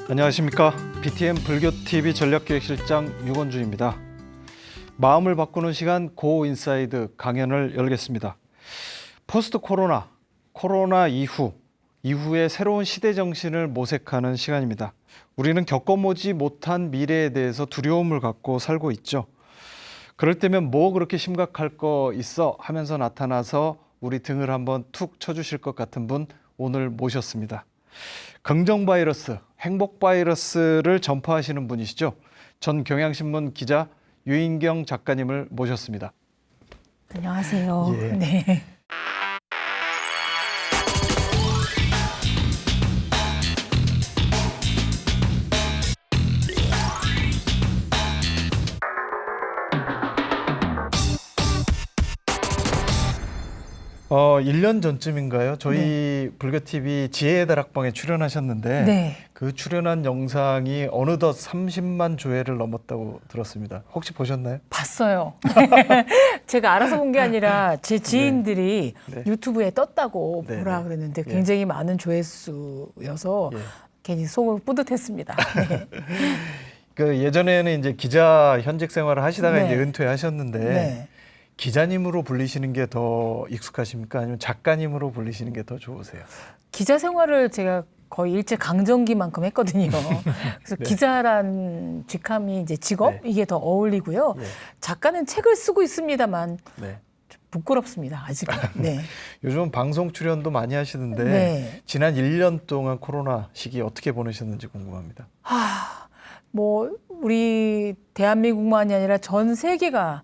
안녕하십니까. BTN 불교TV 전략기획실장 유건주입니다. 마음을 바꾸는 시간 고 인사이드 강연을 열겠습니다. 포스트 코로나 이후의 새로운 시대 정신을 모색하는 시간입니다. 우리는 겪어보지 못한 미래에 대해서 두려움을 갖고 살고 있죠. 그럴 때면 뭐 그렇게 심각할 거 있어 하면서 나타나서 우리 등을 한번 툭 쳐주실 것 같은 분 오늘 모셨습니다. 긍정 바이러스, 행복 바이러스를 전파하시는 분이시죠. 전 경향신문 기자 유인경 작가님을 모셨습니다. 안녕하세요. 예. 네. 어, 1년 전쯤인가요? 저희 불교TV 지혜의 다락방에 출연하셨는데 네. 그 출연한 영상이 어느덧 30만 조회를 넘었다고 들었습니다. 혹시 보셨나요? 봤어요. 제가 알아서 본 게 아니라 제 지인들이 네. 유튜브에 떴다고 네, 보라 네. 그랬는데 예. 굉장히 많은 조회수여서 예. 괜히 속을 뿌듯했습니다. 네. 그 예전에는 이제 기자 현직 생활을 하시다가 네. 이제 은퇴하셨는데 네. 기자님으로 불리시는 게 더 익숙하십니까? 아니면 작가님으로 불리시는 게 더 좋으세요? 기자 생활을 제가 거의 일제 강점기만큼 했거든요. 그래서 네. 기자란 직함이 이제 직업 네. 이게 더 어울리고요. 예. 작가는 책을 쓰고 있습니다만 네. 좀 부끄럽습니다. 아직은. 네. 요즘 방송 출연도 많이 하시는데 네. 지난 1년 동안 코로나 시기 어떻게 보내셨는지 궁금합니다. 뭐 우리 대한민국만이 아니라 전 세계가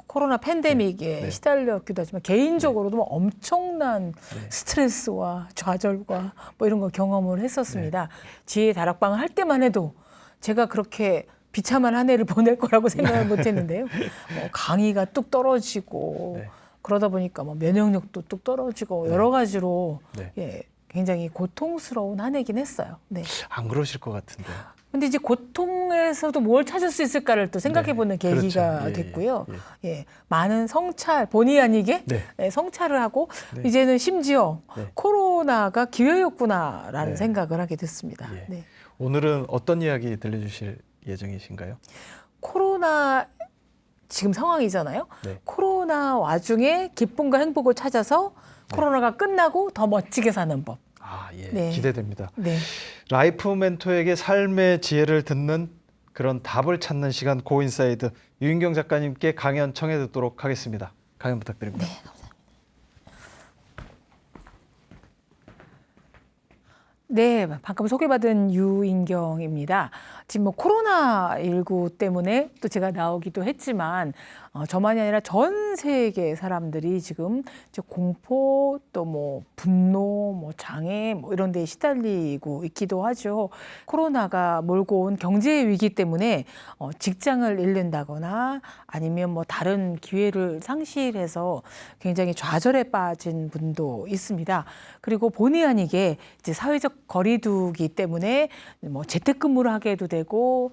코로나 팬데믹에 네. 시달렸기도 하지만 개인적으로도 뭐 엄청난 네. 스트레스와 좌절과 뭐 이런 거 경험을 했었습니다. 네. 지혜 다락방을 할 때만 해도 제가 그렇게 비참한 한 해를 보낼 거라고 생각을 못 했는데요. 뭐 강의가 뚝 떨어지고 네. 그러다 보니까 뭐 면역력도 뚝 떨어지고 네. 여러 가지로 네. 예, 굉장히 고통스러운 한 해긴 했어요. 네. 안 그러실 것 같은데요. 근데 이제 고통에서도 뭘 찾을 수 있을까를 또 생각해보는 네, 계기가 그렇죠. 예, 됐고요. 예, 예, 많은 성찰, 본의 아니게 네. 예, 성찰을 하고 네. 이제는 심지어 네. 코로나가 기회였구나라는 네. 생각을 하게 됐습니다. 예. 네. 오늘은 어떤 이야기 들려주실 예정이신가요? 코로나 지금 상황이잖아요. 네. 코로나 와중에 기쁨과 행복을 찾아서 코로나가 끝나고 더 멋지게 사는 법. 아, 예. 네. 기대됩니다. 네. 라이프 멘토에게 삶의 지혜를 듣는 그런 답을 찾는 시간 고인사이드 유인경 작가님께 강연 청해 듣도록 하겠습니다. 강연 부탁드립니다. 네. 네, 방금 소개받은 유인경입니다. 지금 뭐 코로나19 때문에 또 제가 나오기도 했지만 저만이 아니라 전 세계 사람들이 지금 이제 공포 또 뭐 분노, 뭐 장애 뭐 이런 데에 시달리고 있기도 하죠. 코로나가 몰고 온 경제 위기 때문에 직장을 잃는다거나 아니면 뭐 다른 기회를 상실해서 굉장히 좌절에 빠진 분도 있습니다. 그리고 본의 아니게 이제 사회적 거리두기 때문에 뭐 재택근무를 하게도 되고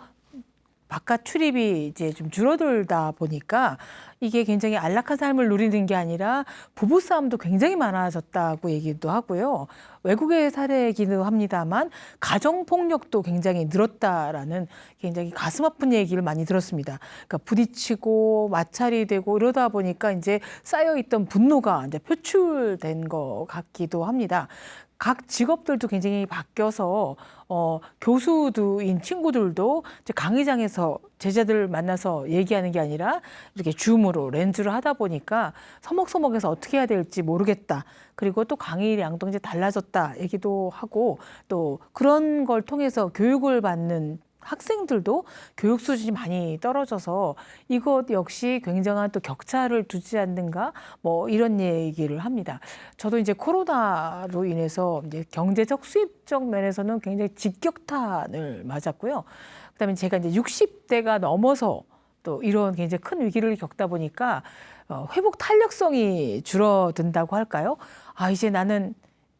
바깥 출입이 이제 좀 줄어들다 보니까 이게 굉장히 안락한 삶을 누리는 게 아니라 부부싸움도 굉장히 많아졌다고 얘기도 하고요. 외국의 사례이기도 합니다만 가정폭력도 굉장히 늘었다라는 굉장히 가슴 아픈 얘기를 많이 들었습니다. 그러니까 부딪히고 마찰이 되고 이러다 보니까 이제 쌓여있던 분노가 이제 표출된 것 같기도 합니다. 각 직업들도 굉장히 바뀌어서 교수인 친구들도 이제 강의장에서 제자들 만나서 얘기하는 게 아니라 이렇게 줌으로 렌즈를 하다 보니까 서먹서먹해서 어떻게 해야 될지 모르겠다. 그리고 또 강의 양도 이제 달라졌다 얘기도 하고 또 그런 걸 통해서 교육을 받는 학생들도 교육 수준이 많이 떨어져서 이것 역시 굉장한 또 격차를 두지 않는가 뭐 이런 얘기를 합니다. 저도 이제 코로나로 인해서 이제 경제적 수입적 면에서는 굉장히 직격탄을 맞았고요. 그다음에 제가 이제 60대가 넘어서 또 이런 굉장히 큰 위기를 겪다 보니까 회복 탄력성이 줄어든다고 할까요? 아, 이제 나는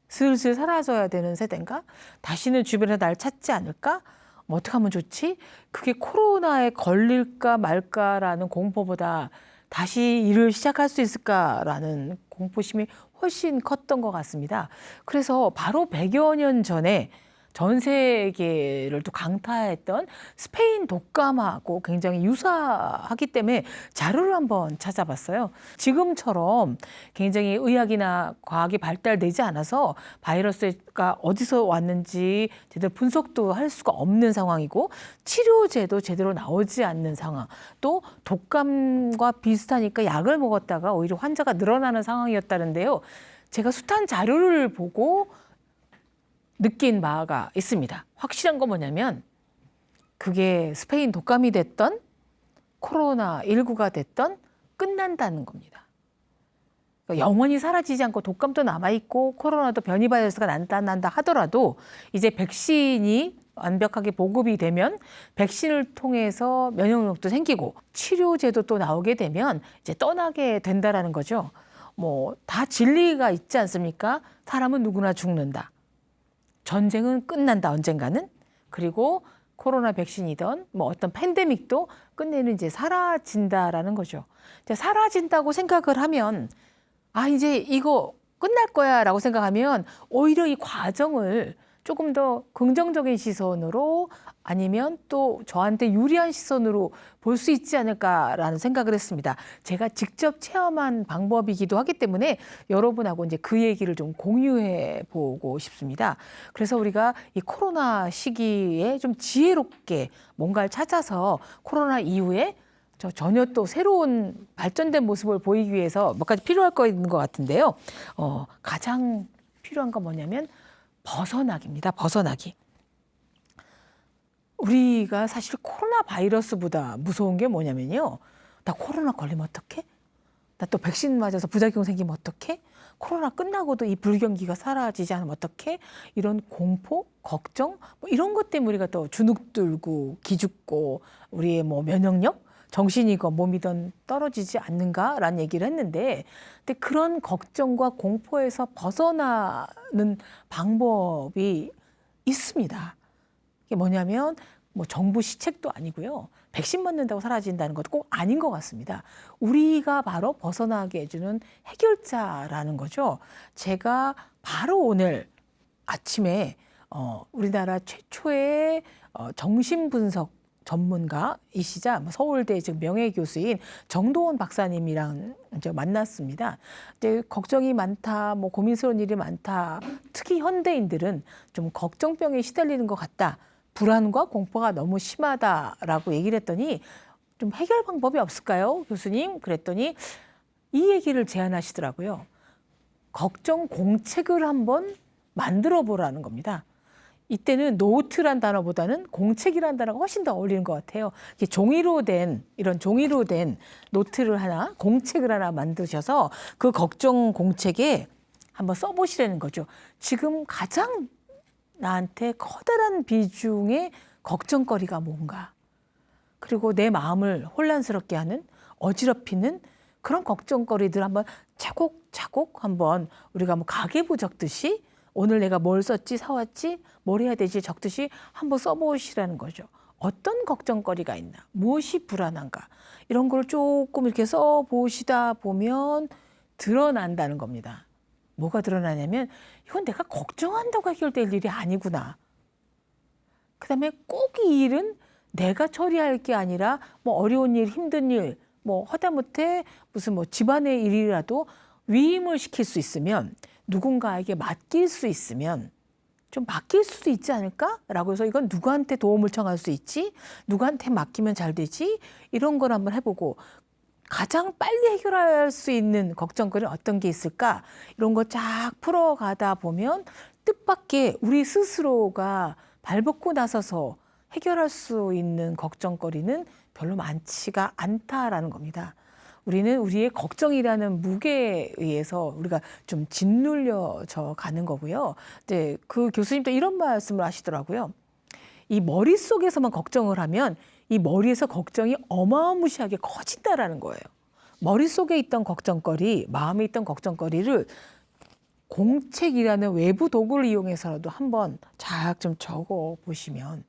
슬슬 사라져야 되는 세대인가? 다시는 주변에 날 찾지 않을까? 뭐 어떻게 하면 좋지? 그게 코로나에 걸릴까 말까라는 공포보다 다시 일을 시작할 수 있을까라는 공포심이 훨씬 컸던 것 같습니다. 그래서 바로 100여 년 전에 전 세계를 또 강타했던 스페인 독감하고 굉장히 유사하기 때문에 자료를 한번 찾아봤어요. 지금처럼 굉장히 의학이나 과학이 발달되지 않아서 바이러스가 어디서 왔는지 제대로 분석도 할 수가 없는 상황이고 치료제도 제대로 나오지 않는 상황, 또 독감과 비슷하니까 약을 먹었다가 오히려 환자가 늘어나는 상황이었다는데요. 제가 숱한 자료를 보고 느낀 바가 있습니다. 확실한 건 뭐냐면 그게 스페인 독감이 됐던 코로나19가 됐던 끝난다는 겁니다. 그러니까 영원히 사라지지 않고 독감도 남아있고 코로나도 변이 바이러스가 난다 하더라도 이제 백신이 완벽하게 보급이 되면 백신을 통해서 면역력도 생기고 치료제도 또 나오게 되면 이제 떠나게 된다라는 거죠. 뭐 다 진리가 있지 않습니까? 사람은 누구나 죽는다. 전쟁은 끝난다 언젠가는. 그리고 코로나 백신이든 뭐 어떤 팬데믹도 끝내는 이제 사라진다라는 거죠. 이제 사라진다고 생각을 하면 아 이제 이거 끝날 거야라고 생각하면 오히려 이 과정을 조금 더 긍정적인 시선으로 아니면 또 저한테 유리한 시선으로 볼 수 있지 않을까라는 생각을 했습니다. 제가 직접 체험한 방법이기도 하기 때문에 여러분하고 이제 그 얘기를 좀 공유해 보고 싶습니다. 그래서 우리가 이 코로나 시기에 좀 지혜롭게 뭔가를 찾아서 코로나 이후에 전혀 또 새로운 발전된 모습을 보이기 위해서 몇 가지 필요할 거 있는 것 같은데요. 가장 필요한 건 뭐냐면 벗어나기입니다. 벗어나기. 우리가 사실 코로나 바이러스보다 무서운 게 뭐냐면요. 나 코로나 걸리면 어떡해? 나 또 백신 맞아서 부작용 생기면 어떡해? 코로나 끝나고도 이 불경기가 사라지지 않으면 어떡해? 이런 공포, 걱정 뭐 이런 것 때문에 우리가 또 주눅들고 기죽고 우리의 뭐 면역력, 정신이건 몸이든 떨어지지 않는가라는 얘기를 했는데 근데 그런 걱정과 공포에서 벗어나는 방법이 있습니다. 이게 뭐냐면 뭐 정부 시책도 아니고요. 백신 맞는다고 사라진다는 것도 꼭 아닌 것 같습니다. 우리가 바로 벗어나게 해주는 해결자라는 거죠. 제가 바로 오늘 아침에 우리나라 최초의 정신분석 전문가이시자 서울대 지금 명예교수인 정도원 박사님이랑 이제 만났습니다. 이제 걱정이 많다, 뭐 고민스러운 일이 많다. 특히 현대인들은 좀 걱정병에 시달리는 것 같다. 불안과 공포가 너무 심하다라고 얘기를 했더니 좀 해결 방법이 없을까요, 교수님? 그랬더니 이 얘기를 제안하시더라고요. 걱정 공책을 한번 만들어 보라는 겁니다. 이때는 노트란 단어보다는 공책이란 단어가 훨씬 더 어울리는 것 같아요. 이게 이런 종이로 된 노트를 하나, 공책을 하나 만드셔서 그 걱정 공책에 한번 써보시라는 거죠. 지금 가장 나한테 커다란 비중의 걱정거리가 뭔가. 그리고 내 마음을 혼란스럽게 하는, 어지럽히는 그런 걱정거리들 한번 차곡차곡 한번 우리가 뭐 가계부 적듯이 오늘 내가 뭘 썼지, 사왔지, 뭘 해야 되지 적듯이 한번 써보시라는 거죠. 어떤 걱정거리가 있나, 무엇이 불안한가 이런 걸 조금 이렇게 써보시다 보면 드러난다는 겁니다. 뭐가 드러나냐면 이건 내가 걱정한다고 해결될 일이 아니구나. 그다음에 꼭 이 일은 내가 처리할 게 아니라 뭐 어려운 일, 힘든 일, 뭐 하다못해 무슨 뭐 집안의 일이라도 위임을 시킬 수 있으면 누군가에게 맡길 수 있으면 좀 맡길 수도 있지 않을까라고 해서 이건 누구한테 도움을 청할 수 있지? 누구한테 맡기면 잘 되지? 이런 걸 한번 해보고 가장 빨리 해결할 수 있는 걱정거리는 어떤 게 있을까? 이런 거 쫙 풀어가다 보면 뜻밖의 우리 스스로가 발벗고 나서서 해결할 수 있는 걱정거리는 별로 많지가 않다라는 겁니다. 우리는 우리의 걱정이라는 무게에 의해서 우리가 좀 짓눌려져 가는 거고요. 네, 그 교수님도 이런 말씀을 하시더라고요. 이 머릿속에서만 걱정을 하면 이 머리에서 걱정이 어마무시하게 커진다라는 거예요. 머릿속에 있던 걱정거리, 마음에 있던 걱정거리를 공책이라는 외부 도구를 이용해서라도 한번 쫙 좀 적어 보시면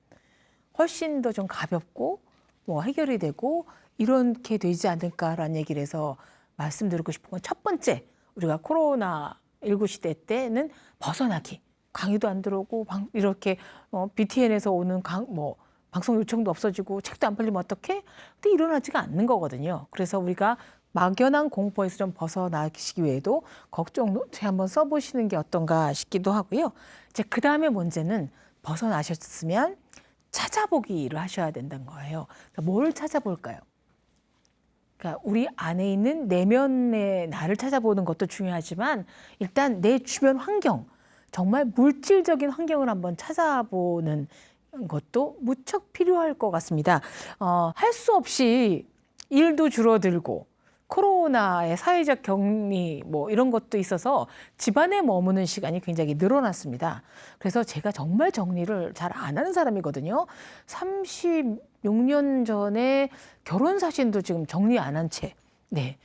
훨씬 더 좀 가볍고 뭐 해결이 되고 이렇게 되지 않을까라는 얘기를 해서 말씀드리고 싶은 건 첫 번째, 우리가 코로나19 시대 때는 벗어나기. 강의도 안 들어오고 이렇게 BTN에서 오는 방송 요청도 없어지고 책도 안 팔리면 어떡해? 근데 일어나지가 않는 거거든요. 그래서 우리가 막연한 공포에서 좀 벗어나시기 위해도 걱정 노트 한번 써보시는 게 어떤가 싶기도 하고요. 이제 그 다음에 문제는 벗어나셨으면 찾아보기를 하셔야 된다는 거예요. 그러니까 뭘 찾아볼까요? 그러니까 우리 안에 있는 내면의 나를 찾아보는 것도 중요하지만 일단 내 주변 환경, 정말 물질적인 환경을 한번 찾아보는 것도 무척 필요할 것 같습니다. 할 수 없이 일도 줄어들고 코로나의 사회적 격리 이런 것도 있어서 집안에 머무는 시간이 굉장히 늘어났습니다. 그래서 제가 정말 정리를 잘 안 하는 사람이거든요. 36년 전에 결혼 사진도 지금 정리 안 한 채. 네.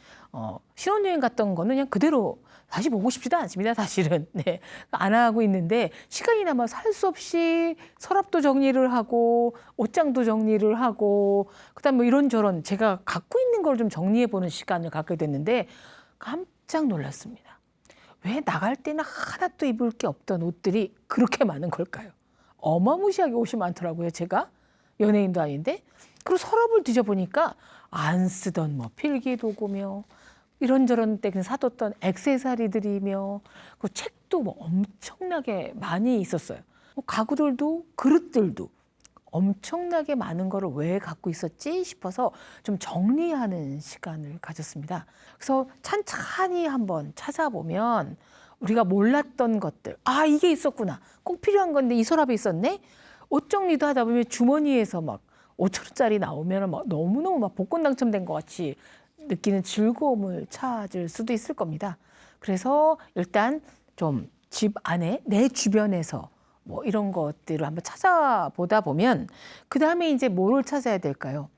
신혼여행 갔던 거는 그냥 그대로 다시 보고 싶지도 않습니다, 사실은. 네. 안 하고 있는데 시간이 남아서 할 수 없이 서랍도 정리를 하고 옷장도 정리를 하고 그다음 이런저런 제가 갖고 있는 걸 좀 정리해 보는 시간을 갖게 됐는데 깜짝 놀랐습니다. 왜 나갈 때는 하나도 입을 게 없던 옷들이 그렇게 많은 걸까요? 어마무시하게 옷이 많더라고요, 제가. 연예인도 아닌데. 그리고 서랍을 뒤져보니까 안 쓰던 필기도구며 이런저런 때 그냥 사뒀던 액세서리들이며 그 책도 엄청나게 많이 있었어요. 가구들도 그릇들도 엄청나게 많은 거를 왜 갖고 있었지 싶어서 좀 정리하는 시간을 가졌습니다. 그래서 찬찬히 한번 찾아보면 우리가 몰랐던 것들, 아 이게 있었구나, 꼭 필요한 건데 이 서랍에 있었네. 옷 정리도 하다 보면 주머니에서 5천 원짜리 나오면 너무너무 복권 당첨된 것 같이 느끼는 즐거움을 찾을 수도 있을 겁니다. 그래서 일단 좀 집 안에 내 주변에서 이런 것들을 한번 찾아보다 보면 그 다음에 이제 뭐를 찾아야 될까요?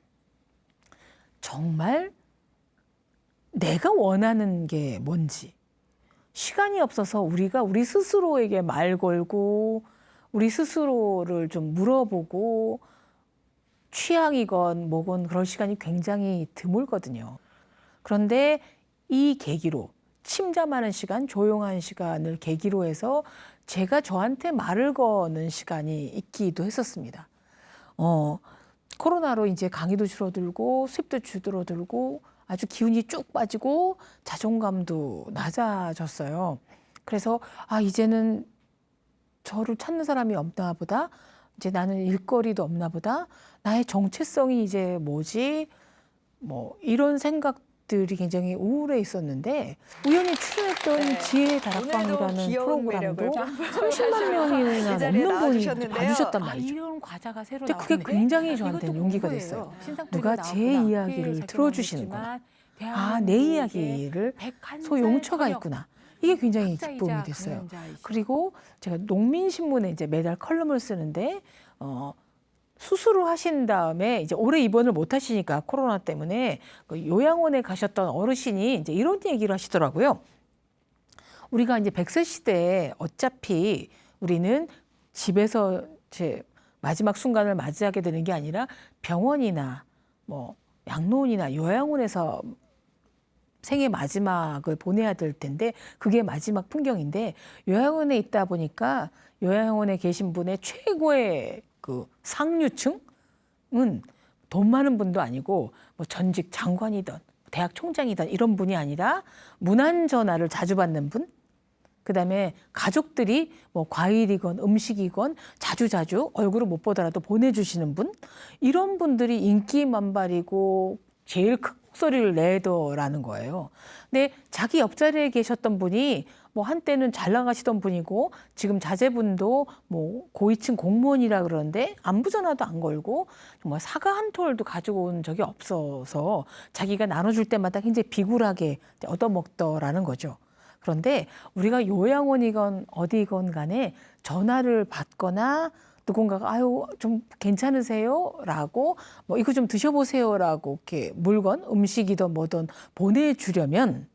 정말 내가 원하는 게 뭔지. 시간이 없어서 우리가 우리 스스로에게 말 걸고 우리 스스로를 좀 물어보고 취향이건 뭐건 그럴 시간이 굉장히 드물거든요. 그런데 이 계기로 침잠하는 시간, 조용한 시간을 계기로 해서 제가 저한테 말을 거는 시간이 있기도 했었습니다. 코로나로 이제 강의도 줄어들고 수입도 줄어들고 아주 기운이 쭉 빠지고 자존감도 낮아졌어요. 그래서 이제는 저를 찾는 사람이 없나 보다. 이제 나는 일거리도 없나 보다. 나의 정체성이 이제 뭐지? 이런 생각들이 굉장히 우울해 있었는데 우연히 출연했던 지혜의 다락방이라는 프로그램도 30만 명이나 넘는 분이 봐주셨단 말이죠. 이런 과자가 새로 근데 그게 나오는데 굉장히 저한테 이것도 용기가 궁금해요. 됐어요. 신상품이 누가 제 나왔구나. 이야기를 꽤 들어주시는구나. 작용하겠지만 내 이야기를 101살 소용처가 저녁 있구나. 이게 굉장히 학자이자 기쁨이 됐어요. 강연자이신 그리고 제가 농민신문에 이제 매달 컬럼을 쓰는데 수술을 하신 다음에 이제 오래 입원을 못 하시니까 코로나 때문에 그 요양원에 가셨던 어르신이 이제 이런 얘기를 하시더라고요. 우리가 이제 100세 시대에 어차피 우리는 집에서 제 마지막 순간을 맞이하게 되는 게 아니라 병원이나 양로원이나 요양원에서 생의 마지막을 보내야 될 텐데 그게 마지막 풍경인데 요양원에 있다 보니까 요양원에 계신 분의 최고의 그 상류층은 돈 많은 분도 아니고 전직 장관이든 대학 총장이든 이런 분이 아니라 문안 전화를 자주 받는 분, 그다음에 가족들이 과일이건 음식이건 자주자주 얼굴을 못 보더라도 보내주시는 분, 이런 분들이 인기 만발이고 제일 큰 목소리를 내더라는 거예요. 근데 자기 옆자리에 계셨던 분이 한때는 잘 나가시던 분이고 지금 자제분도 고위층 공무원이라 그러는데 안부 전화도 안 걸고 정말 사과 한 톨도 가지고 온 적이 없어서 자기가 나눠줄 때마다 굉장히 비굴하게 얻어먹더라는 거죠. 그런데 우리가 요양원이건 어디건 간에 전화를 받거나 누군가가 아유 좀 괜찮으세요? 라고 이거 좀 드셔보세요 라고 이렇게 물건 음식이든 뭐든 보내주려면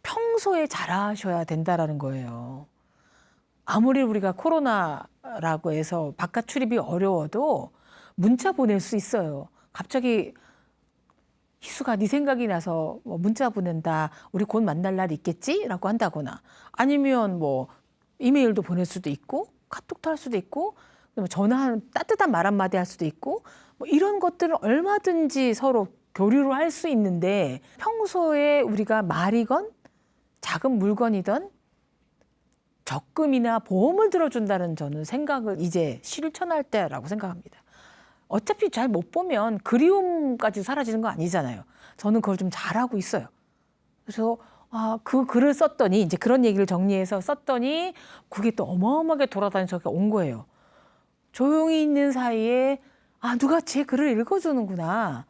평소에 잘하셔야 된다라는 거예요. 아무리 우리가 코로나라고 해서 바깥 출입이 어려워도 문자 보낼 수 있어요. 갑자기 희수가 네 생각이 나서 문자 보낸다. 우리 곧 만날 날 있겠지? 라고 한다거나 아니면 이메일도 보낼 수도 있고 카톡도 할 수도 있고 전화 따뜻한 말 한마디 할 수도 있고 뭐 이런 것들은 얼마든지 서로 교류를 할 수 있는데 평소에 우리가 말이건 작은 물건이든 적금이나 보험을 들어준다는 저는 생각을 이제 실천할 때라고 생각합니다. 어차피 잘 못 보면 그리움까지 사라지는 거 아니잖아요. 저는 그걸 좀 잘하고 있어요. 그래서 그 글을 썼더니 이제 그런 얘기를 정리해서 썼더니 그게 또 어마어마하게 돌아다니서 온 거예요. 조용히 있는 사이에 누가 제 글을 읽어주는구나.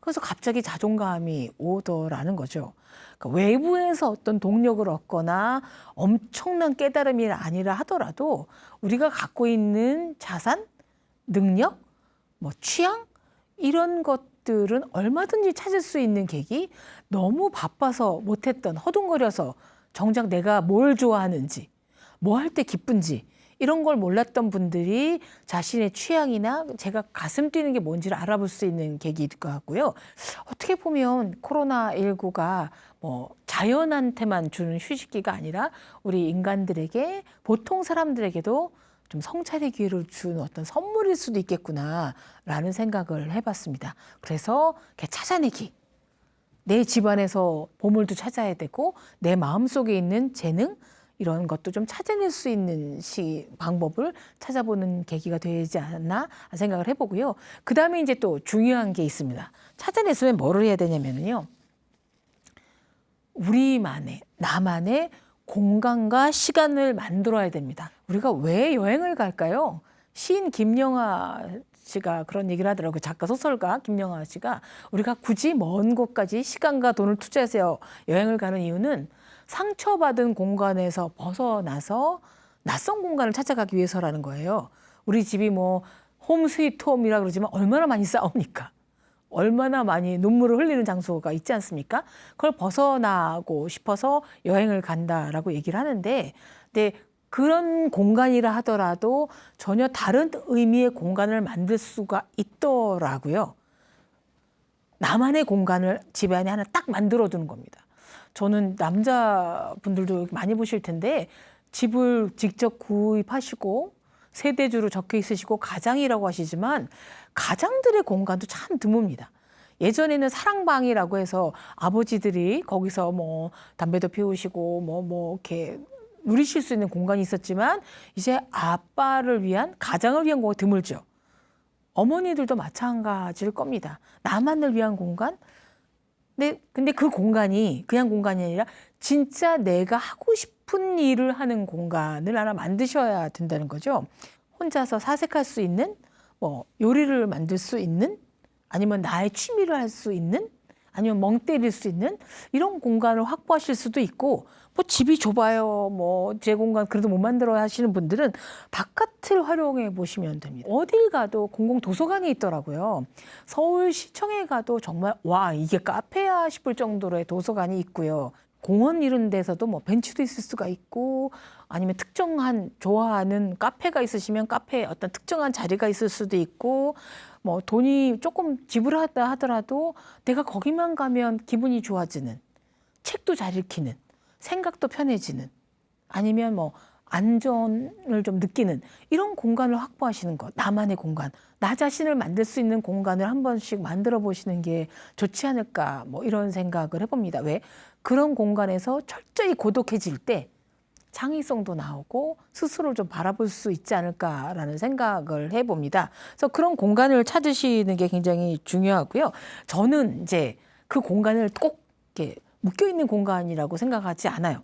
그래서 갑자기 자존감이 오더라는 거죠. 그러니까 외부에서 어떤 동력을 얻거나 엄청난 깨달음이 아니라 하더라도 우리가 갖고 있는 자산, 능력, 뭐 취향 이런 것들은 얼마든지 찾을 수 있는 계기. 너무 바빠서 못했던 허둥거려서 정작 내가 뭘 좋아하는지 뭐 할 때 기쁜지 이런 걸 몰랐던 분들이 자신의 취향이나 제가 가슴 뛰는 게 뭔지를 알아볼 수 있는 계기일 것 같고요. 어떻게 보면 코로나19가 뭐 자연한테만 주는 휴식기가 아니라 우리 인간들에게 보통 사람들에게도 좀 성찰의 기회를 준 어떤 선물일 수도 있겠구나라는 생각을 해봤습니다. 그래서 이렇게 찾아내기. 내 집안에서 보물도 찾아야 되고 내 마음속에 있는 재능 이런 것도 좀 찾아낼 수 있는 방법을 찾아보는 계기가 되지 않나 생각을 해보고요. 그 다음에 이제 또 중요한 게 있습니다. 찾아냈으면 뭐를 해야 되냐면요. 우리만의, 나만의 공간과 시간을 만들어야 됩니다. 우리가 왜 여행을 갈까요? 시인 김영하 씨가 그런 얘기를 하더라고요. 작가 소설가 김영하 씨가 우리가 굳이 먼 곳까지 시간과 돈을 투자해서 여행을 가는 이유는 상처받은 공간에서 벗어나서 낯선 공간을 찾아가기 위해서라는 거예요. 우리 집이 뭐 홈 스위트 홈이라 그러지만 얼마나 많이 싸웁니까? 얼마나 많이 눈물을 흘리는 장소가 있지 않습니까? 그걸 벗어나고 싶어서 여행을 간다라고 얘기를 하는데 근데 그런 공간이라 하더라도 전혀 다른 의미의 공간을 만들 수가 있더라고요. 나만의 공간을 집에 안에 하나 딱 만들어두는 겁니다. 저는 남자분들도 많이 보실 텐데 집을 직접 구입하시고 세대주로 적혀 있으시고 가장이라고 하시지만 가장들의 공간도 참 드뭅니다. 예전에는 사랑방이라고 해서 아버지들이 거기서 뭐 담배도 피우시고 뭐 이렇게 누리실 수 있는 공간이 있었지만 이제 아빠를 위한 가장을 위한 공간이 드물죠. 어머니들도 마찬가지일 겁니다. 나만을 위한 공간. 근데 그 공간이 그냥 공간이 아니라 진짜 내가 하고 싶은 일을 하는 공간을 하나 만드셔야 된다는 거죠. 혼자서 사색할 수 있는, 뭐 요리를 만들 수 있는, 아니면 나의 취미를 할 수 있는, 아니면 멍 때릴 수 있는 이런 공간을 확보하실 수도 있고, 뭐 집이 좁아요, 뭐 제 공간 그래도 못 만들어 하시는 분들은 바깥을 활용해 보시면 됩니다. 어딜 가도 공공 도서관이 있더라고요. 서울시청에 가도 정말 와 이게 카페야 싶을 정도로의 도서관이 있고요. 공원 이런 데서도 뭐 벤치도 있을 수가 있고 아니면 특정한 좋아하는 카페가 있으시면 카페에 어떤 특정한 자리가 있을 수도 있고 뭐 돈이 조금 지불하다 하더라도 내가 거기만 가면 기분이 좋아지는 책도 잘 읽히는 생각도 편해지는 아니면 뭐 안전을 좀 느끼는 이런 공간을 확보하시는 것, 나만의 공간, 나 자신을 만들 수 있는 공간을 한 번씩 만들어 보시는 게 좋지 않을까 뭐 이런 생각을 해봅니다. 왜? 그런 공간에서 철저히 고독해질 때 창의성도 나오고 스스로를 좀 바라볼 수 있지 않을까라는 생각을 해봅니다. 그래서 그런 공간을 찾으시는 게 굉장히 중요하고요. 저는 이제 그 공간을 꼭 이렇게 묶여 있는 공간이라고 생각하지 않아요.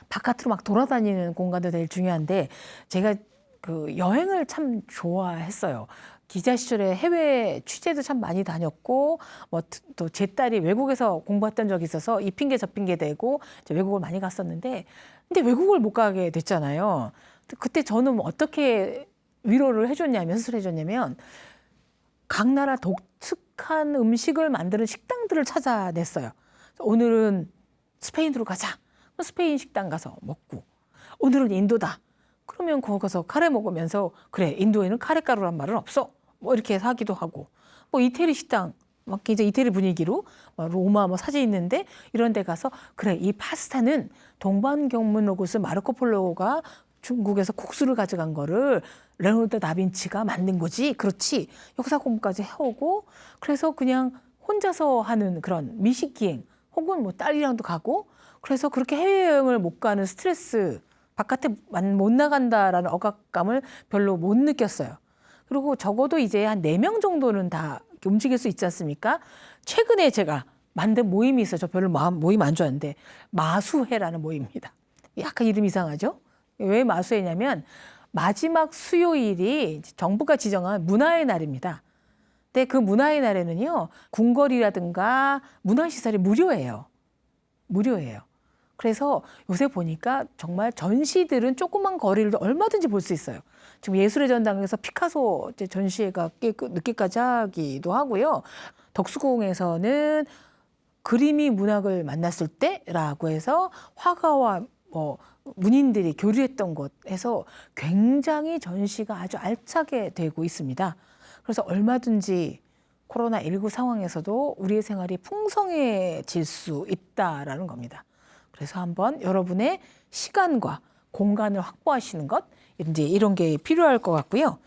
바깥으로 막 돌아다니는 공간도 제일 중요한데 제가 그 여행을 참 좋아했어요. 기자 시절에 해외 취재도 참 많이 다녔고 뭐 또 제 딸이 외국에서 공부했던 적이 있어서 이 핑계 저 핑계 대고 외국을 많이 갔었는데 근데 외국을 못 가게 됐잖아요. 그때 저는 어떻게 위로를 해줬냐면 수술을 해줬냐면 각 나라 독특한 음식을 만드는 식당들을 찾아냈어요. 오늘은 스페인으로 가자. 스페인 식당 가서 먹고 오늘은 인도다. 그러면 거기 가서 카레 먹으면서 그래 인도에는 카레 가루란 말은 없어. 뭐 이렇게 해서 하기도 하고 뭐 이태리 식당 막 굉장히 이태리 분위기로 막 로마 뭐 사진 있는데 이런 데 가서 그래 이 파스타는 동반경문로고스 마르코 폴로가 중국에서 국수를 가져간 거를 레오나르도 다빈치가 만든 거지. 그렇지. 역사 공부까지 해오고 그래서 그냥 혼자서 하는 그런 미식기행 혹은 뭐 딸이랑도 가고 그래서 그렇게 해외여행을 못 가는 스트레스 바깥에 못 나간다라는 억압감을 별로 못 느꼈어요. 그리고 적어도 이제 한 4명 정도는 다 움직일 수 있지 않습니까? 최근에 제가 만든 모임이 있어요. 저 별로 모임 안 좋아하는데 마수회라는 모임입니다. 약간 이름 이상하죠? 왜 마수회냐면 마지막 수요일이 정부가 지정한 문화의 날입니다. 근데 그 문화의 날에는요. 궁궐이라든가 문화시설이 무료예요. 무료예요. 그래서 요새 보니까 정말 전시들은 조그만 거리를 얼마든지 볼 수 있어요. 지금 예술의 전당에서 피카소 전시회가 꽤 늦게까지 하기도 하고요. 덕수궁에서는 그림이 문학을 만났을 때라고 해서 화가와 뭐 문인들이 교류했던 곳에서 굉장히 전시가 아주 알차게 되고 있습니다. 그래서 얼마든지 코로나19 상황에서도 우리의 생활이 풍성해질 수 있다라는 겁니다. 그래서 한번 여러분의 시간과 공간을 확보하시는 것, 이제 이런 게 필요할 것 같고요.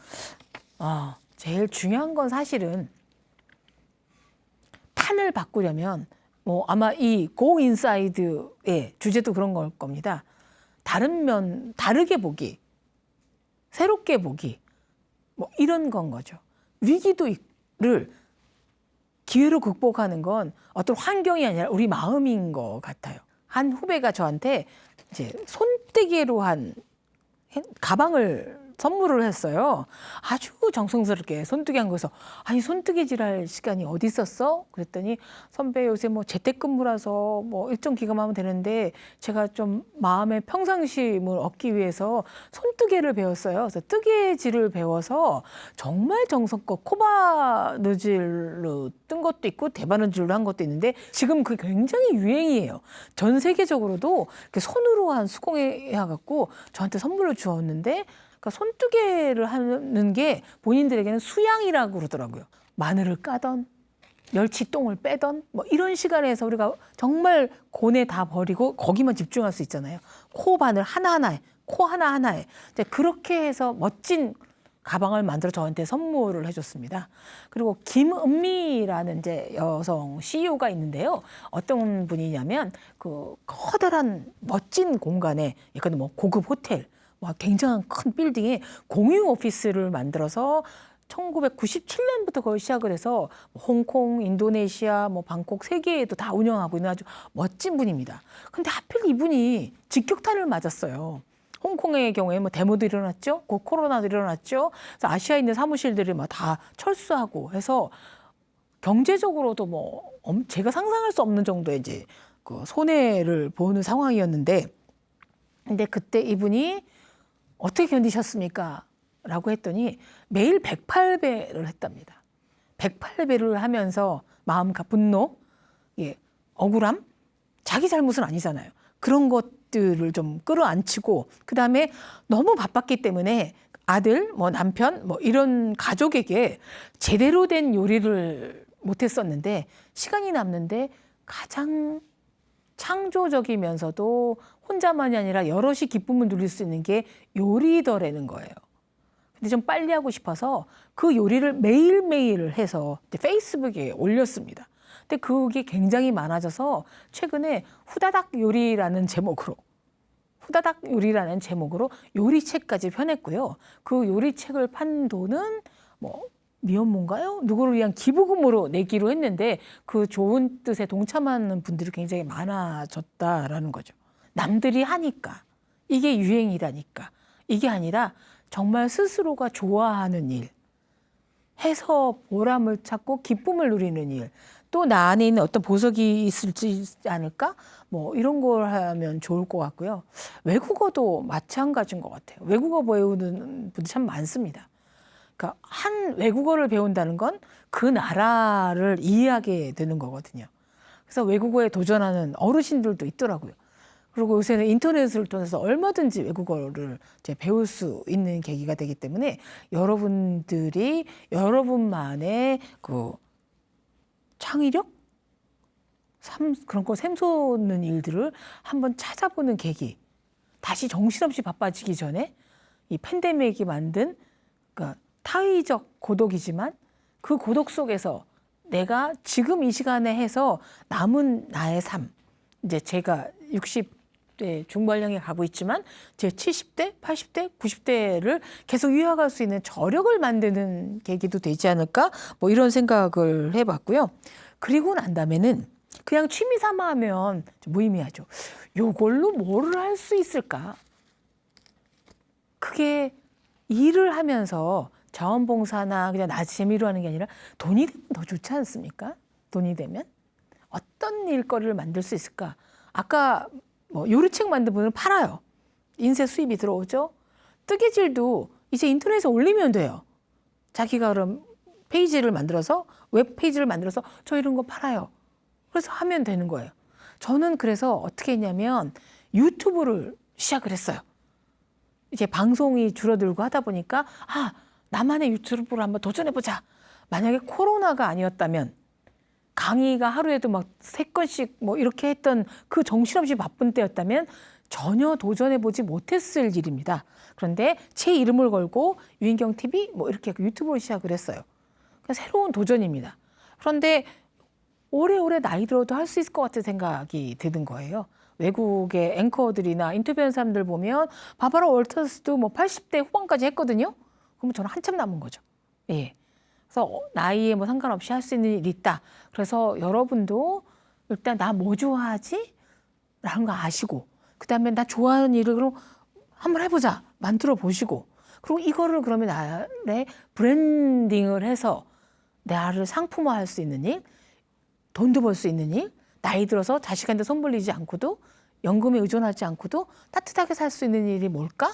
제일 중요한 건 사실은 판을 바꾸려면 뭐 아마 이 Go Inside의 주제도 그런 걸 겁니다. 다른 면, 다르게 보기, 새롭게 보기, 뭐 이런 건 거죠. 위기를 기회로 극복하는 건 어떤 환경이 아니라 우리 마음인 것 같아요. 한 후배가 저한테 이제 손뜨개로 한 가방을 선물을 했어요. 아주 정성스럽게 손뜨개 한 거에서 아니 손뜨개질할 시간이 어디 있었어? 그랬더니 선배 요새 뭐 재택근무라서 뭐 일정 기간만 하면 되는데 제가 좀 마음의 평상심을 얻기 위해서 손뜨개를 배웠어요. 그래서 뜨개질을 배워서 정말 정성껏 코바느질로 뜬 것도 있고 대바느질로 한 것도 있는데 지금 그게 굉장히 유행이에요. 전 세계적으로도 이렇게 손으로 한 수공예해갖고 저한테 선물을 주었는데 그러니까 손뜨개를 하는 게 본인들에게는 수양이라고 그러더라고요. 마늘을 까던 멸치똥을 빼던 뭐 이런 시간에서 우리가 정말 고뇌 다 버리고 거기만 집중할 수 있잖아요. 코 바늘 하나하나에 코 하나하나에 이제 그렇게 해서 멋진 가방을 만들어 저한테 선물을 해줬습니다. 그리고 김은미라는 이제 여성 CEO가 있는데요. 어떤 분이냐면 그 커다란 멋진 공간에 약간 뭐 고급 호텔 와, 굉장한 큰 빌딩에 공유 오피스를 만들어서 1997년부터 그걸 시작을 해서 홍콩, 인도네시아, 뭐 방콕 세 개에도 다 운영하고 있는 아주 멋진 분입니다. 근데 하필 이분이 직격탄을 맞았어요. 홍콩의 경우에 뭐 데모도 일어났죠. 곧 코로나도 일어났죠. 그래서 아시아에 있는 사무실들이 막 다 철수하고 해서 경제적으로도 뭐 제가 상상할 수 없는 정도의 이제 그 손해를 보는 상황이었는데 근데 그때 이분이 어떻게 견디셨습니까? 라고 했더니 매일 108배를 했답니다. 108배를 하면서 마음과 분노, 억울함, 자기 잘못은 아니잖아요. 그런 것들을 좀 끌어안치고 그다음에 너무 바빴기 때문에 아들, 뭐 남편, 뭐 이런 가족에게 제대로 된 요리를 못했었는데 시간이 남는데 가장 창조적이면서도 혼자만이 아니라 여럿이 기쁨을 누릴 수 있는 게 요리더라는 거예요. 근데 좀 빨리 하고 싶어서 그 요리를 매일매일 해서 페이스북에 올렸습니다. 근데 그게 굉장히 많아져서 최근에 후다닥 요리라는 제목으로 요리책까지 펴냈고요. 그 요리책을 판 돈은 뭐 미혼모인가요? 누구를 위한 기부금으로 내기로 했는데 그 좋은 뜻에 동참하는 분들이 굉장히 많아졌다라는 거죠. 남들이 하니까 이게 유행이라니까 이게 아니라 정말 스스로가 좋아하는 일 해서 보람을 찾고 기쁨을 누리는 일 또 나 안에 있는 어떤 보석이 있을지 않을까? 뭐 이런 걸 하면 좋을 것 같고요. 외국어도 마찬가지인 것 같아요. 외국어 배우는 분들 참 많습니다. 그러니까 한 외국어를 배운다는 건 그 나라를 이해하게 되는 거거든요. 그래서 외국어에 도전하는 어르신들도 있더라고요. 그리고 요새는 인터넷을 통해서 얼마든지 외국어를 이제 배울 수 있는 계기가 되기 때문에 여러분들이 여러분만의 그 창의력? 그런 거 샘솟는 일들을 한번 찾아보는 계기. 다시 정신없이 바빠지기 전에 이 팬데믹이 만든 그러니까 타의적 고독이지만 그 고독 속에서 내가 지금 이 시간에 해서 남은 나의 삶. 이제 제가 60대 중반령에 가고 있지만 제 70대, 80대, 90대를 계속 이어갈 수 있는 저력을 만드는 계기도 되지 않을까? 뭐 이런 생각을 해봤고요. 그리고 난 다음에는 그냥 취미 삼아 하면 좀 무의미하죠. 요걸로 뭐를 할 수 있을까? 그게 일을 하면서 자원봉사나 그냥 나 재미로 하는 게 아니라 돈이 되면 더 좋지 않습니까? 돈이 되면 어떤 일거리를 만들 수 있을까? 아까 뭐 요리책 만든 분은 팔아요. 인쇄 수입이 들어오죠. 뜨개질도 이제 인터넷에 올리면 돼요. 자기가 그럼 페이지를 만들어서 웹 페이지를 만들어서 저 이런 거 팔아요. 그래서 하면 되는 거예요. 저는 그래서 어떻게 했냐면 유튜브를 시작을 했어요. 이제 방송이 줄어들고 하다 보니까 나만의 유튜브를 한번 도전해보자. 만약에 코로나가 아니었다면 강의가 하루에도 막 3건씩 뭐 이렇게 했던 그 정신없이 바쁜 때였다면 전혀 도전해보지 못했을 일입니다. 그런데 제 이름을 걸고 유인경 TV 뭐 이렇게 유튜브를 시작을 했어요. 그러니까 새로운 도전입니다. 그런데 오래오래 나이 들어도 할 수 있을 것 같은 생각이 드는 거예요. 외국의 앵커들이나 인터뷰한 사람들 보면 바바라 월터스도 뭐 80대 후반까지 했거든요. 그러면 저는 한참 남은 거죠. 예. 그래서 나이에 뭐 상관없이 할 수 있는 일이 있다. 그래서 여러분도 일단 나 뭐 좋아하지? 라는 거 아시고 그다음에 나 좋아하는 일을 그럼 한번 해보자. 만들어 보시고 그리고 이거를 그러면 나의 브랜딩을 해서 나를 상품화할 수 있는 일, 돈도 벌 수 있는 일, 나이 들어서 자식한테 손 벌리지 않고도 연금에 의존하지 않고도 따뜻하게 살 수 있는 일이 뭘까?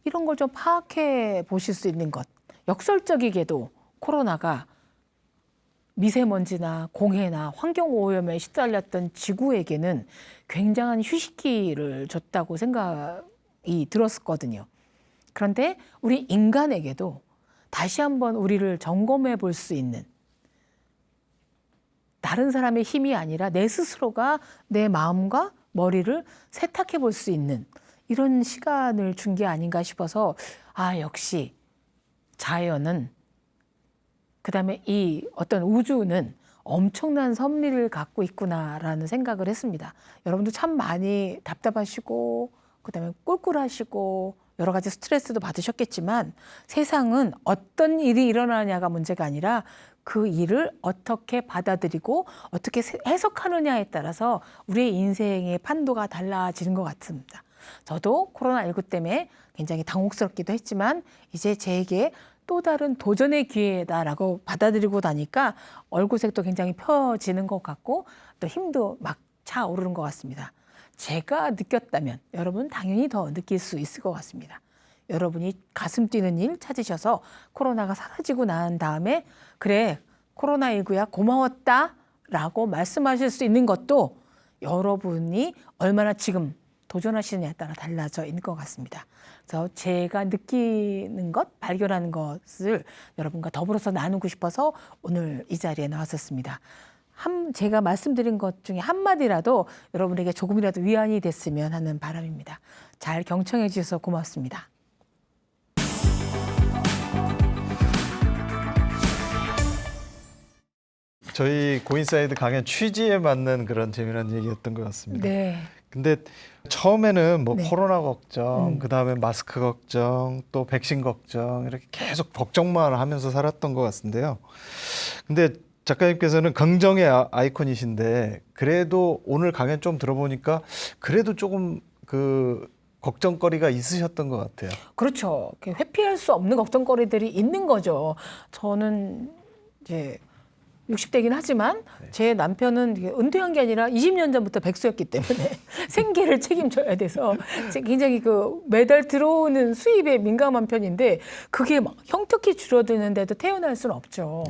이런 걸 좀 파악해 보실 수 있는 것. 역설적이게도 코로나가 미세먼지나 공해나 환경오염에 시달렸던 지구에게는 굉장한 휴식기를 줬다고 생각이 들었거든요. 그런데 우리 인간에게도 다시 한번 우리를 점검해 볼 수 있는 다른 사람의 힘이 아니라 내 스스로가 내 마음과 머리를 세탁해 볼 수 있는 이런 시간을 준 게 아닌가 싶어서 역시 자연은 그다음에 이 어떤 우주는 엄청난 섭리를 갖고 있구나라는 생각을 했습니다. 여러분도 참 많이 답답하시고 그다음에 꿀꿀하시고 여러 가지 스트레스도 받으셨겠지만 세상은 어떤 일이 일어나냐가 문제가 아니라 그 일을 어떻게 받아들이고 어떻게 해석하느냐에 따라서 우리의 인생의 판도가 달라지는 것 같습니다. 저도 코로나19 때문에 굉장히 당혹스럽기도 했지만 이제 제게 또 다른 도전의 기회다라고 받아들이고 나니까 얼굴색도 굉장히 펴지는 것 같고 또 힘도 막 차오르는 것 같습니다. 제가 느꼈다면 여러분 당연히 더 느낄 수 있을 것 같습니다. 여러분이 가슴 뛰는 일 찾으셔서 코로나가 사라지고 난 다음에 그래 코로나19야 고마웠다 라고 말씀하실 수 있는 것도 여러분이 얼마나 지금 도전하시느냐에 따라 달라져 있는 것 같습니다. 그래서 제가 느끼는 것, 발견하는 것을 여러분과 더불어서 나누고 싶어서 오늘 이 자리에 나왔었습니다. 제가 말씀드린 것 중에 한마디라도 여러분에게 조금이라도 위안이 됐으면 하는 바람입니다. 잘 경청해 주셔서 고맙습니다. 저희 고인사이드 강연 취지에 맞는 그런 재미난 얘기였던 것 같습니다. 네. 근데 처음에는 뭐 네. 코로나 걱정, 그다음에 마스크 걱정, 또 백신 걱정 이렇게 계속 걱정만 하면서 살았던 것 같은데요. 근데 작가님께서는 긍정의 아이콘이신데 그래도 오늘 강연 좀 들어보니까 그래도 조금 그 걱정거리가 있으셨던 것 같아요. 그렇죠. 회피할 수 없는 걱정거리들이 있는 거죠. 저는 이제 60대긴 하지만 제 남편은 은퇴한 게 아니라 20년 전부터 백수였기 때문에 생계를 책임져야 돼서 굉장히 그 매달 들어오는 수입에 민감한 편인데 그게 막 형특히 줄어드는데도 태어날 수는 없죠.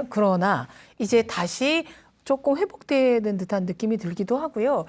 그러나 이제 다시 조금 회복되는 듯한 느낌이 들기도 하고요.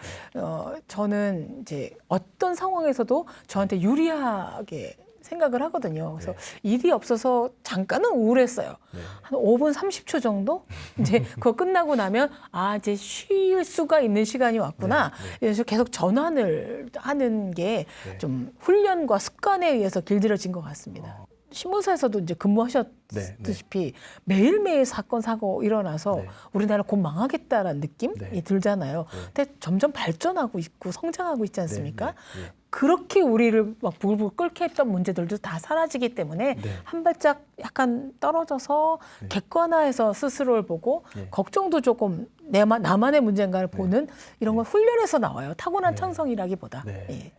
저는 이제 어떤 상황에서도 저한테 유리하게 생각을 하거든요. 그래서 네. 일이 없어서 잠깐은 우울했어요. 네. 한 5분 30초 정도? 이제 그거 끝나고 나면 아, 이제 쉴 수가 있는 시간이 왔구나. 네, 네. 그래서 계속 전환을 하는 게 네. 좀 훈련과 습관에 의해서 길들여진 것 같습니다. 신문사에서도 이제 근무하셨다시피 매일매일 사건 사고 일어나서 네. 우리나라 곧 망하겠다라는 느낌이 네. 들잖아요. 네. 근데 점점 발전하고 있고 성장하고 있지 않습니까? 네, 네, 그렇게 우리를 막 부글부글 끓게 했던 문제들도 다 사라지기 때문에 네. 한 발짝 약간 떨어져서 네. 객관화해서 스스로를 보고 네. 걱정도 조금 나만의 문제인가를 보는 이런 건 훈련에서 나와요. 타고난 네. 천성이라기보다. 네. 예.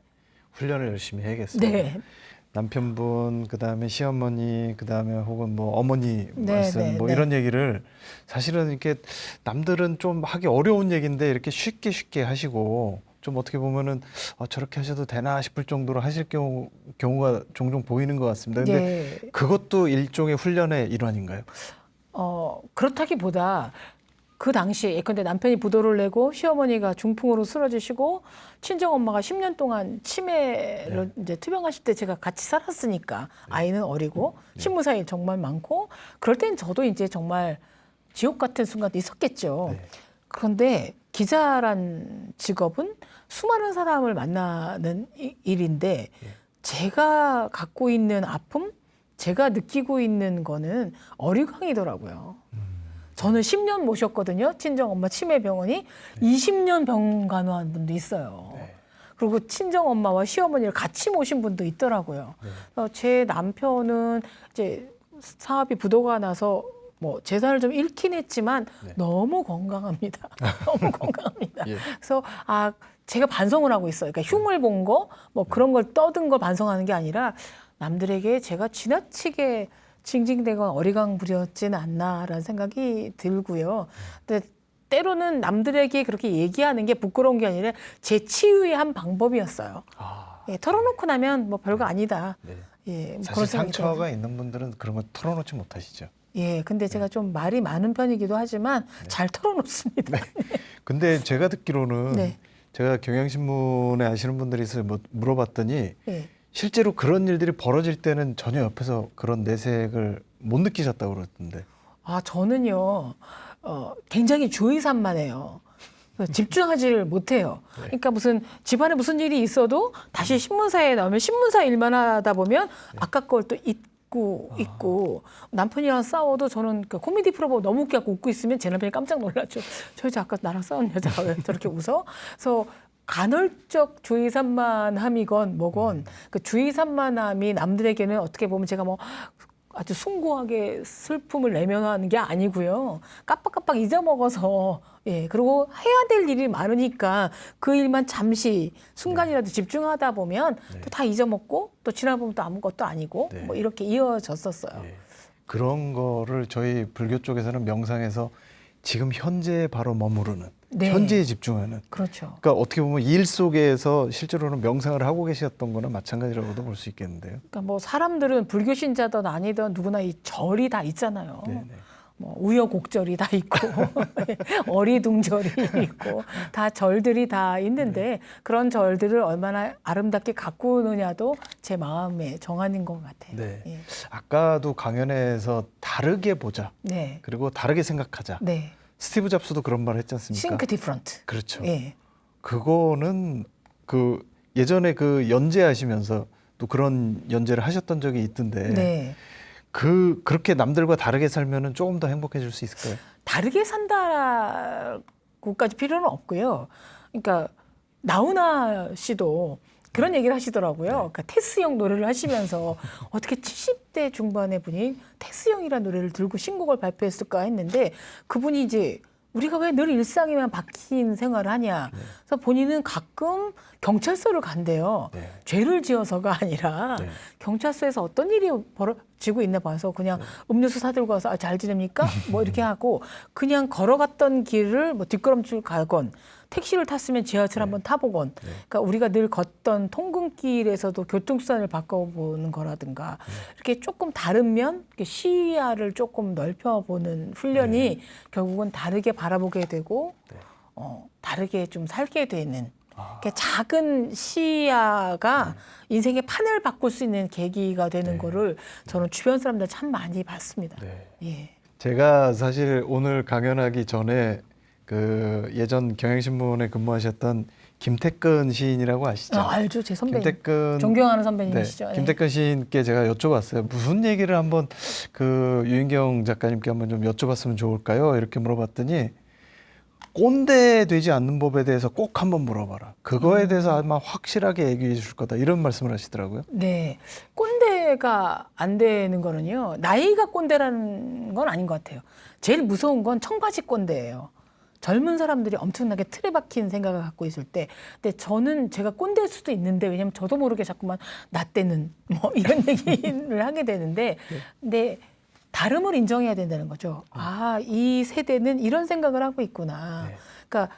훈련을 열심히 해야겠습니다. 네. 남편분, 그다음에 시어머니, 그다음에 혹은 뭐 어머니 네, 말씀 네, 뭐 네. 이런 얘기를 사실은 이렇게 남들은 좀 하기 어려운 얘기인데 이렇게 쉽게 하시고 좀 어떻게 보면은 저렇게 하셔도 되나 싶을 정도로 하실 경우가 종종 보이는 것 같습니다. 근데 예. 그것도 일종의 훈련의 일환인가요? 그렇다기보다 그 당시 예컨대 남편이 부도를 내고 시어머니가 중풍으로 쓰러지시고 친정 엄마가 10년 동안 치매를 이제 투병하실 때 제가 같이 살았으니까 아이는 어리고 신무사 일 정말 많고 그럴 땐 저도 이제 정말 지옥 같은 순간도 있었겠죠. 네. 그런데 기자란 직업은 수많은 사람을 만나는 일인데 제가 갖고 있는 아픔, 제가 느끼고 있는 거는 어리광이더라고요. 저는 10년 모셨거든요. 친정 엄마 치매 병원이 20년 병 간호한 분도 있어요. 네. 그리고 친정 엄마와 시어머니를 같이 모신 분도 있더라고요. 네. 그래서 제 남편은 이제 사업이 부도가 나서 뭐 재산을 좀 잃긴 했지만 네. 너무 건강합니다. 너무 건강합니다. 예. 그래서 제가 반성을 하고 있어요. 그러니까 흉을 본 거, 뭐 그런 걸 떠든 걸 반성하는 게 아니라 남들에게 제가 지나치게 징징대건 어리광 부렸지는 않나라는 생각이 들고요. 근데 때로는 남들에게 그렇게 얘기하는 게 부끄러운 게 아니라 제 치유의 한 방법이었어요. 예, 털어놓고 나면 뭐 별거 아니다. 네. 예, 뭐 사실 생각이 들어요. 상처가 있는 분들은 그런 거 털어놓지 못하시죠. 예, 근데 제가 좀 말이 많은 편이기도 하지만 잘 털어놓습니다. 근데 제가 듣기로는 네. 제가 경향신문에 아시는 분들이 있어서 물어봤더니 예. 실제로 그런 일들이 벌어질 때는 전혀 옆에서 그런 내색을 못 느끼셨다고 그러던데. 저는요, 굉장히 주의산만해요. 집중하지를 못해요. 그러니까 무슨 집안에 무슨 일이 있어도 다시 신문사에 나오면 신문사 일만 하다 보면 아까 걸 또 있고 남편이랑 싸워도 저는 그 코미디 프로 보고 너무 웃겨갖고 웃고 있으면 제 남편이 깜짝 놀라죠. 저 여자 아까 나랑 싸운 여자가 왜 저렇게 웃어? 그래서 간헐적 주의산만함이건 뭐건 그 주의산만함이 남들에게는 어떻게 보면 제가 뭐 아주 숭고하게 슬픔을 내면하는 게 아니고요. 깜빡깜빡 잊어먹어서 그리고 해야 될 일이 많으니까 그 일만 잠시 순간이라도 집중하다 보면 또 다 잊어먹고 또 지나보면 또 아무것도 아니고 네. 뭐 이렇게 이어졌었어요. 예. 그런 거를 저희 불교 쪽에서는 명상에서 지금 현재에 바로 머무르는 네. 현재에 집중하는. 그렇죠. 그러니까 어떻게 보면 일 속에서 실제로는 명상을 하고 계셨던 거나 마찬가지라고도 볼 수 있겠는데요. 그러니까 뭐 사람들은 불교 신자든 아니든 누구나 이 절이 다 있잖아요. 네네. 뭐 우여곡절이 다 있고 어리둥절이 있고 다 절들이 다 있는데 그런 절들을 얼마나 아름답게 가꾸느냐도 제 마음의 정한인 것 같아요. 네. 예. 아까도 강연에서 다르게 보자. 네. 그리고 다르게 생각하자. 네. 스티브 잡스도 그런 말 했지 않습니까? 싱크 디프런트. 그렇죠. 예. 그거는 그 예전에 그 연재하시면서 또 그런 연재를 하셨던 적이 있던데 네. 그렇게 남들과 다르게 살면은 조금 더 행복해질 수 있을까요? 다르게 산다고까지 필요는 없고요. 그러니까 나훈아 씨도 그런 얘기를 하시더라고요. 그러니까 테스형 노래를 하시면서 어떻게 70대 중반의 분이 테스형이라는 노래를 들고 신곡을 발표했을까 했는데 그분이 이제 우리가 왜 늘 일상에만 박힌 생활을 하냐. 그래서 본인은 가끔 경찰서를 간대요. 네. 죄를 지어서가 아니라 네. 경찰서에서 어떤 일이 벌어지고 있나 봐서 그냥 음료수 사들고 와서 잘 지냅니까? 뭐 이렇게 하고 그냥 걸어갔던 길을 뭐 뒷걸음질 가건 택시를 탔으면 지하철 한번 타보건 그러니까 우리가 늘 걷던 통근길에서도 교통수단을 바꿔보는 거라든가 이렇게 조금 다르면 시야를 조금 넓혀보는 훈련이 결국은 다르게 바라보게 되고 다르게 좀 살게 되는 이렇게 작은 시야가 인생의 판을 바꿀 수 있는 계기가 되는 거를 저는 주변 사람들 참 많이 봤습니다. 예. 제가 사실 오늘 강연하기 전에 그 예전 경향신문에 근무하셨던 김태근 시인이라고 아시죠? 알죠, 제 선배님. 김태근 존경하는 선배님이시죠. 네, 예. 김태근 시인께 제가 여쭤봤어요. 무슨 얘기를 한번 그 유인경 작가님께 한번 좀 여쭤봤으면 좋을까요? 이렇게 물어봤더니 꼰대 되지 않는 법에 대해서 꼭 한번 물어봐라. 그거에 대해서 아마 확실하게 얘기해 줄 거다. 이런 말씀을 하시더라고요. 네. 꼰대가 안 되는 거는요, 나이가 꼰대라는 건 아닌 것 같아요. 제일 무서운 건 청바지 꼰대예요. 젊은 사람들이 엄청나게 틀에 박힌 생각을 갖고 있을 때, 근데 저는 제가 꼰대일 수도 있는데, 왜냐면 저도 모르게 자꾸만 나 때는 뭐 이런 얘기를 하게 되는데, 근데 다름을 인정해야 된다는 거죠. 아, 이 세대는 이런 생각을 하고 있구나. 그러니까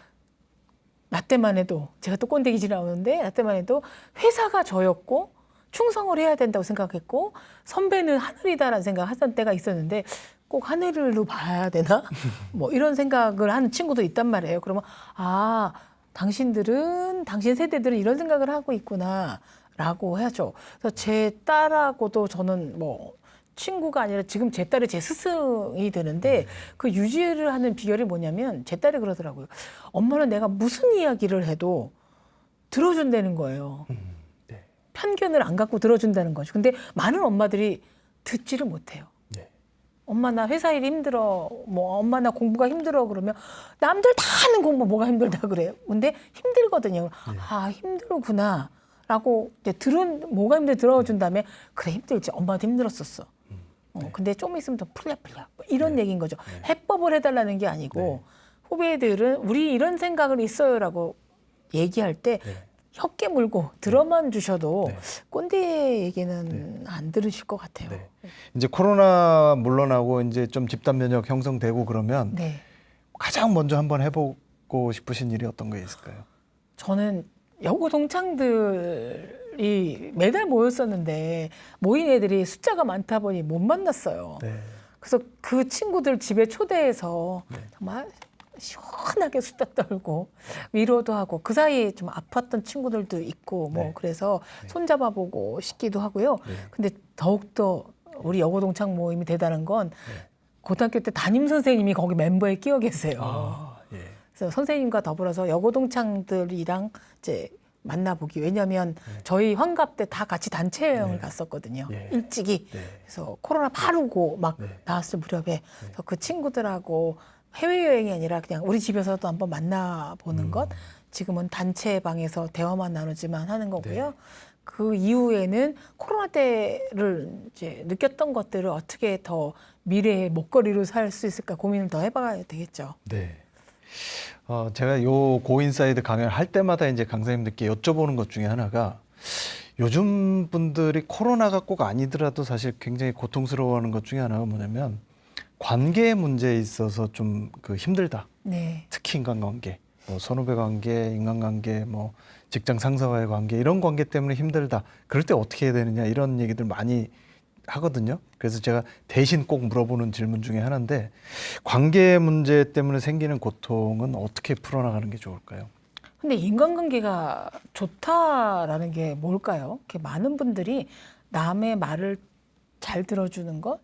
나 때만 해도, 제가 또 꼰대 기질 나오는데, 나 때만 해도 회사가 저였고 충성을 해야 된다고 생각했고, 선배는 하늘이다라는 생각을 하던 때가 있었는데, 꼭 하늘로 봐야 되나? 뭐 이런 생각을 하는 친구도 있단 말이에요. 그러면 아, 당신 세대들은 이런 생각을 하고 있구나라고 해야죠. 그래서 제 딸하고도 저는 뭐 친구가 아니라 지금 제 딸이 제 스승이 되는데 그 유지를 하는 비결이 뭐냐면 제 딸이 그러더라고요. 엄마는 내가 무슨 이야기를 해도 들어준다는 거예요. 편견을 안 갖고 들어준다는 거죠. 근데 많은 엄마들이 듣지를 못해요. 엄마 나 회사 일이 힘들어, 뭐 엄마 나 공부가 힘들어 그러면 남들 다 하는 공부 뭐가 힘들다 그래요. 근데 힘들거든요. 아, 힘들구나라고 이제 뭐가 힘들어 들어준 다음에 그래 힘들지, 엄마도 힘들었었어. 근데 좀 있으면 좀 풀려 뭐 이런 얘기인 거죠. 해법을 해달라는 게 아니고 후배들은 우리 이런 생각을 있어요라고 얘기할 때 혀깨 물고 들어만 주셔도 꼰대 얘기는 안 들으실 것 같아요. 이제 코로나 물러나고 이제 좀 집단 면역 형성되고 그러면 가장 먼저 한번 해보고 싶으신 일이 어떤 게 있을까요? 저는 여고 동창들이 매달 모였었는데 모인 애들이 숫자가 많다 보니 못 만났어요. 그래서 그 친구들 집에 초대해서 정말 시원하게 수다 떨고 위로도 하고 그 사이에 좀 아팠던 친구들도 있고 뭐 그래서 손잡아보고 싶기도 하고요. 근데 더욱더 우리 여고 동창 모임이 대단한 건 고등학교 때 담임 선생님이 거기 멤버에 끼어 계세요. 그래서 선생님과 더불어서 여고 동창들이랑 이제 만나보기. 왜냐하면 저희 환갑 때 다 같이 단체 여행을 갔었거든요. 일찍이. 그래서 코로나 바로 오고 막 나왔을 무렵에 그래서 그 친구들하고 해외여행이 아니라 그냥 우리 집에서도 한번 만나보는 것. 지금은 단체 방에서 대화만 나누지만 하는 거고요. 그 이후에는 코로나 때를 이제 느꼈던 것들을 어떻게 더 미래의 먹거리로 살 수 있을까 고민을 더 해봐야 되겠죠. 제가 요 고인사이드 강연을 할 때마다 이제 강사님들께 여쭤보는 것 중에 하나가 요즘 분들이 코로나가 꼭 아니더라도 사실 굉장히 고통스러워하는 것 중에 하나가 뭐냐면 관계 문제에 있어서 좀 그 힘들다. 특히 인간관계, 뭐 선후배 관계, 인간관계, 뭐 직장 상사와의 관계 이런 관계 때문에 힘들다. 그럴 때 어떻게 해야 되느냐 이런 얘기들 많이 하거든요. 그래서 제가 대신 꼭 물어보는 질문 중에 하나인데 관계 문제 때문에 생기는 고통은 어떻게 풀어나가는 게 좋을까요? 근데 인간관계가 좋다라는 게 뭘까요? 이렇게 많은 분들이 남의 말을 잘 들어주는 것,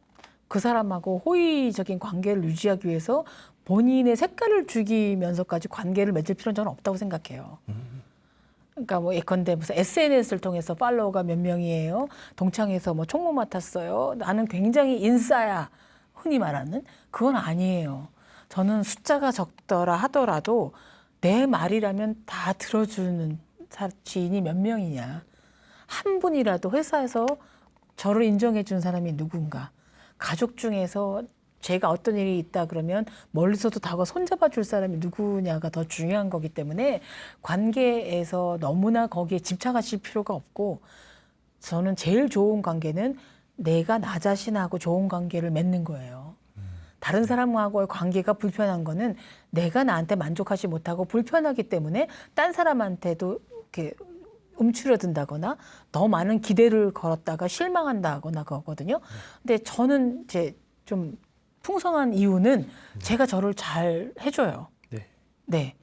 그 사람하고 호의적인 관계를 유지하기 위해서 본인의 색깔을 죽이면서까지 관계를 맺을 필요는 저는 없다고 생각해요. 그러니까 뭐 예컨대 무슨 SNS를 통해서 팔로워가 몇 명이에요. 동창회에서 뭐 총무 맡았어요. 나는 굉장히 인싸야. 흔히 말하는 그건 아니에요. 저는 숫자가 적더라 하더라도 내 말이라면 다 들어주는 지인이 몇 명이냐. 한 분이라도 회사에서 저를 인정해 준 사람이 누군가. 가족 중에서 제가 어떤 일이 있다 그러면 멀리서도 다가 손잡아 줄 사람이 누구냐가 더 중요한 거기 때문에 관계에서 너무나 거기에 집착하실 필요가 없고 저는 제일 좋은 관계는 내가 나 자신하고 좋은 관계를 맺는 거예요. 다른 사람하고의 관계가 불편한 거는 내가 나한테 만족하지 못하고 불편하기 때문에 딴 사람한테도 이렇게 움츠러든다거나 더 많은 기대를 걸었다가 실망한다거나 그거거든요. 근데 저는 이제 좀 풍성한 이유는 제가 저를 잘 해줘요. 네.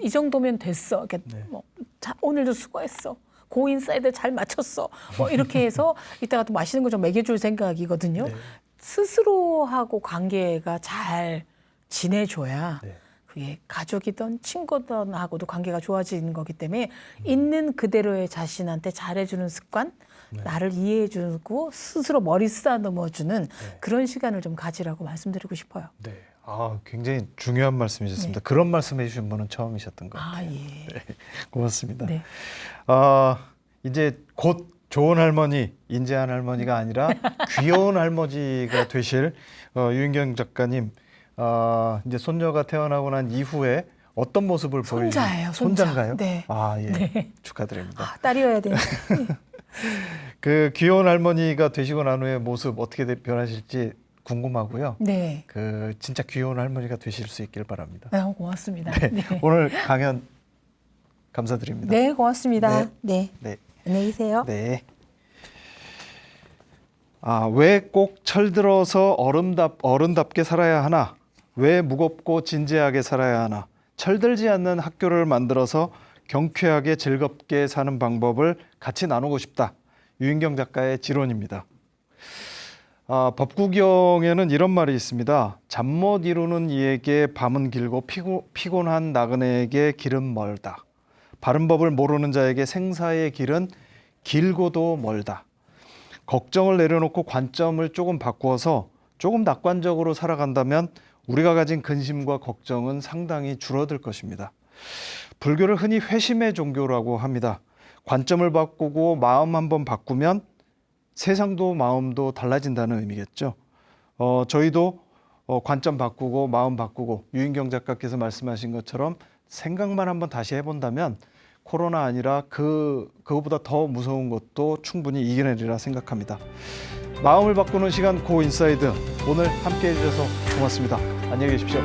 이 정도면 됐어. 이렇게 네. 뭐, 자, 오늘도 수고했어. 고인사이드 잘 맞췄어. 뭐 이렇게 해서 이따가 또 맛있는 거 좀 먹여줄 생각이거든요. 네. 스스로하고 관계가 잘 지내줘야 네. 그게 가족이든 친구든 하고도 관계가 좋아지는 거기 때문에 있는 그대로의 자신한테 잘해주는 습관, 네. 나를 이해해주고 스스로 머리 쓰다듬어주는 네. 그런 시간을 좀 가지라고 말씀드리고 싶어요. 네. 굉장히 중요한 말씀이셨습니다. 네. 그런 말씀해 주신 분은 처음이셨던 것 같아요. 예. 고맙습니다. 네. 이제 곧 좋은 할머니, 인재한 할머니가 아니라 귀여운 할머니가 되실 유인경 작가님. 이제 손녀가 태어나고 난 이후에 어떤 모습을 보여주실지. 손자예요, 손자. 손자인가요? 네. 예. 네. 축하드립니다. 딸이어야 되는데. 그 귀여운 할머니가 되시고 난 후에 모습 어떻게 변하실지 궁금하고요. 네. 그 진짜 귀여운 할머니가 되실 수 있길 바랍니다. 네, 고맙습니다. 네. 네. 오늘 강연 감사드립니다. 네, 고맙습니다. 네. 네. 네. 안녕히 계세요. 네. 왜 꼭 철들어서 어른답게 살아야 하나? 왜 무겁고 진지하게 살아야 하나? 철들지 않는 학교를 만들어서 경쾌하게 즐겁게 사는 방법을 같이 나누고 싶다. 유인경 작가의 지론입니다. 법구경에는 이런 말이 있습니다. 잠 못 이루는 이에게 밤은 길고 피곤한 나그네에게 길은 멀다. 바른 법을 모르는 자에게 생사의 길은 길고도 멀다. 걱정을 내려놓고 관점을 조금 바꾸어서 조금 낙관적으로 살아간다면 우리가 가진 근심과 걱정은 상당히 줄어들 것입니다. 불교를 흔히 회심의 종교라고 합니다. 관점을 바꾸고 마음 한번 바꾸면 세상도 마음도 달라진다는 의미겠죠. 저희도 관점 바꾸고 마음 바꾸고 유인경 작가께서 말씀하신 것처럼 생각만 한번 다시 해본다면 코로나 아니라 그거보다 더 무서운 것도 충분히 이겨내리라 생각합니다. 마음을 바꾸는 시간 고 인사이드, 오늘 함께해 주셔서 고맙습니다. 안녕히 계십시오.